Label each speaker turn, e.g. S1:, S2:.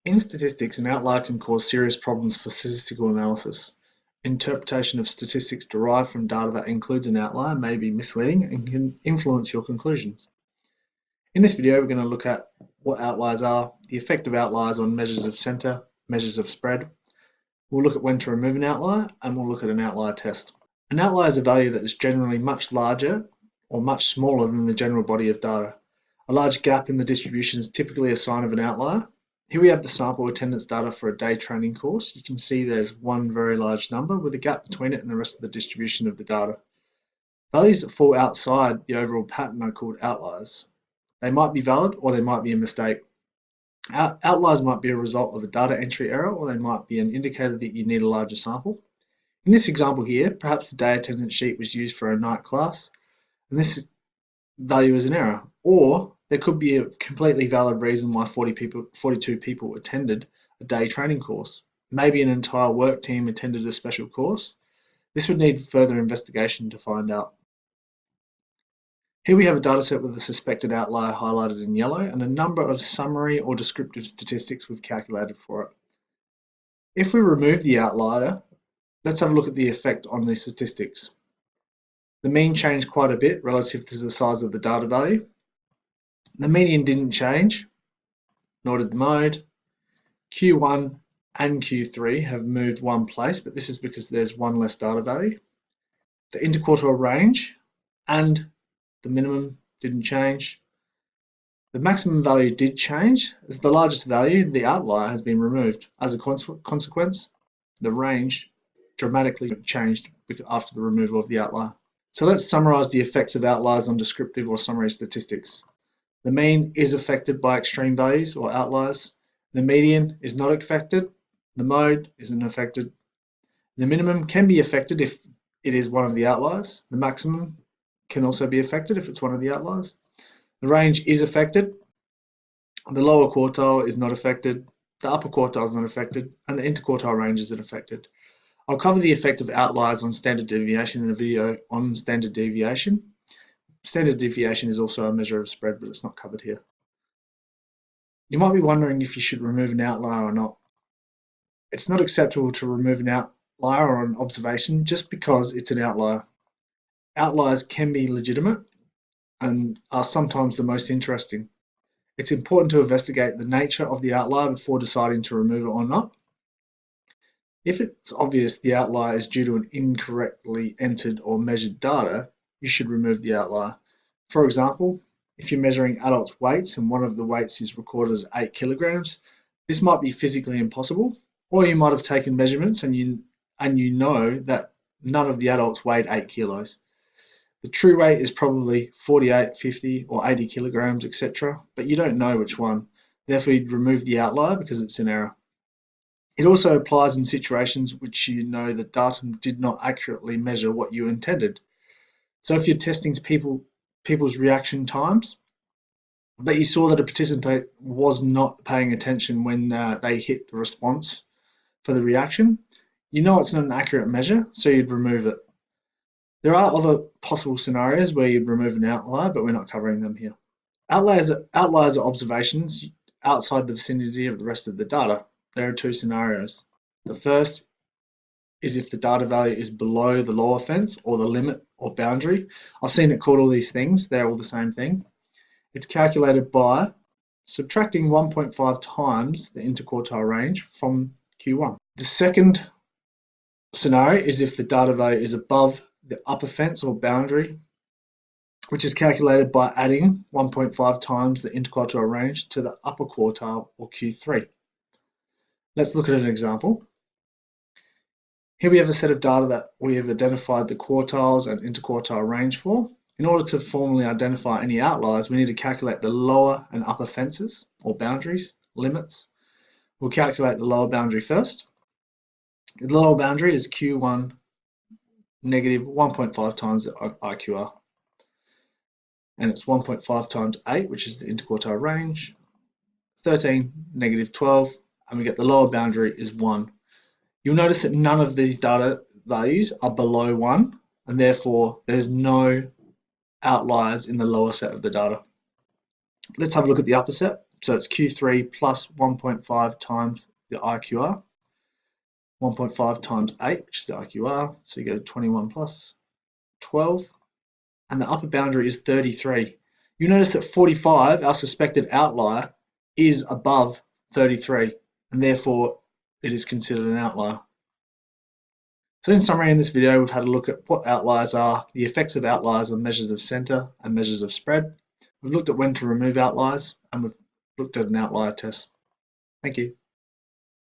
S1: In statistics, an outlier can cause serious problems for statistical analysis. Interpretation of statistics derived from data that includes an outlier may be misleading and can influence your conclusions. In this video, we're going to look at what outliers are, the effect of outliers on measures of centre, measures of spread. We'll look at when to remove an outlier, and we'll look at an outlier test. An outlier is a value that is generally much larger or much smaller than the general body of data. A large gap in the distribution is typically a sign of an outlier. Here we have the sample attendance data for a day training course. You can see there's one very large number with a gap between it and the rest of the distribution of the data. Values that fall outside the overall pattern are called outliers. They might be valid or they might be a mistake. Outliers might be a result of a data entry error, or they might be an indicator that you need a larger sample. In this example here, perhaps the day attendance sheet was used for a night class, and this value is an error. Or there could be a completely valid reason why 42 people attended a day training course. Maybe an entire work team attended a special course. This would need further investigation to find out. Here we have a dataset with a suspected outlier highlighted in yellow and a number of summary or descriptive statistics we've calculated for it. If we remove the outlier, let's have a look at the effect on the statistics. The mean changed quite a bit relative to the size of the data value. The median didn't change, nor did the mode. Q1 and Q3 have moved one place, but this is because there's one less data value. The interquartile range and the minimum didn't change. The maximum value did change. As the largest value, the outlier has been removed. As a consequence, the range dramatically changed after the removal of the outlier. So let's summarize the effects of outliers on descriptive or summary statistics. The mean is affected by extreme values or outliers. The median is not affected. The mode isn't affected. The minimum can be affected if it is one of the outliers. The maximum can also be affected if it's one of the outliers. The range is affected. The lower quartile is not affected. The upper quartile is not affected. And the interquartile range isn't affected. I'll cover the effect of outliers on standard deviation in a video on standard deviation. Standard deviation is also a measure of spread, but it's not covered here. You might be wondering if you should remove an outlier or not. It's not acceptable to remove an outlier or an observation just because it's an outlier. Outliers can be legitimate and are sometimes the most interesting. It's important to investigate the nature of the outlier before deciding to remove it or not. If it's obvious the outlier is due to an incorrectly entered or measured data, you should remove the outlier. For example, if you're measuring adults' weights and one of the weights is recorded as 8 kilograms, this might be physically impossible, or you might have taken measurements and you know that none of the adults weighed 8 kilos. The true weight is probably 48, 50, or 80 kilograms, etc., but you don't know which one. Therefore, you'd remove the outlier because it's an error. It also applies in situations which you know the data did not accurately measure what you intended. So if you're testing people's reaction times, but you saw that a participant was not paying attention when they hit the response for the reaction, you know it's not an accurate measure, so you'd remove it. There are other possible scenarios where you'd remove an outlier, but we're not covering them here. Outliers are observations outside the vicinity of the rest of the data. There are two scenarios. The first is if the data value is below the lower fence or the limit or boundary. I've seen it called all these things. They're all the same thing. It's calculated by subtracting 1.5 times the interquartile range from Q1. The second scenario is if the data value is above the upper fence or boundary, which is calculated by adding 1.5 times the interquartile range to the upper quartile or Q3. Let's look at an example. Here we have a set of data that we have identified the quartiles and interquartile range for. In order to formally identify any outliers, we need to calculate the lower and upper fences or boundaries, limits. We'll calculate the lower boundary first. The lower boundary is Q1 negative 1.5 times the IQR. And it's 1.5 times 8, which is the interquartile range, 13, negative 12, and we get the lower boundary is 1. You'll notice that none of these data values are below 1, and therefore there's no outliers in the lower set of the data. Let's have a look at the upper set. So it's Q3 plus 1.5 times the IQR, 1.5 times 8, which is the IQR, so you go 21 plus 12, and the upper boundary is 33. You notice that 45, our suspected outlier, is above 33, and therefore it is considered an outlier. So in summary, in this video, we've had a look at what outliers are, the effects of outliers on measures of centre and measures of spread. We've looked at when to remove outliers, and we've looked at an outlier test. Thank you.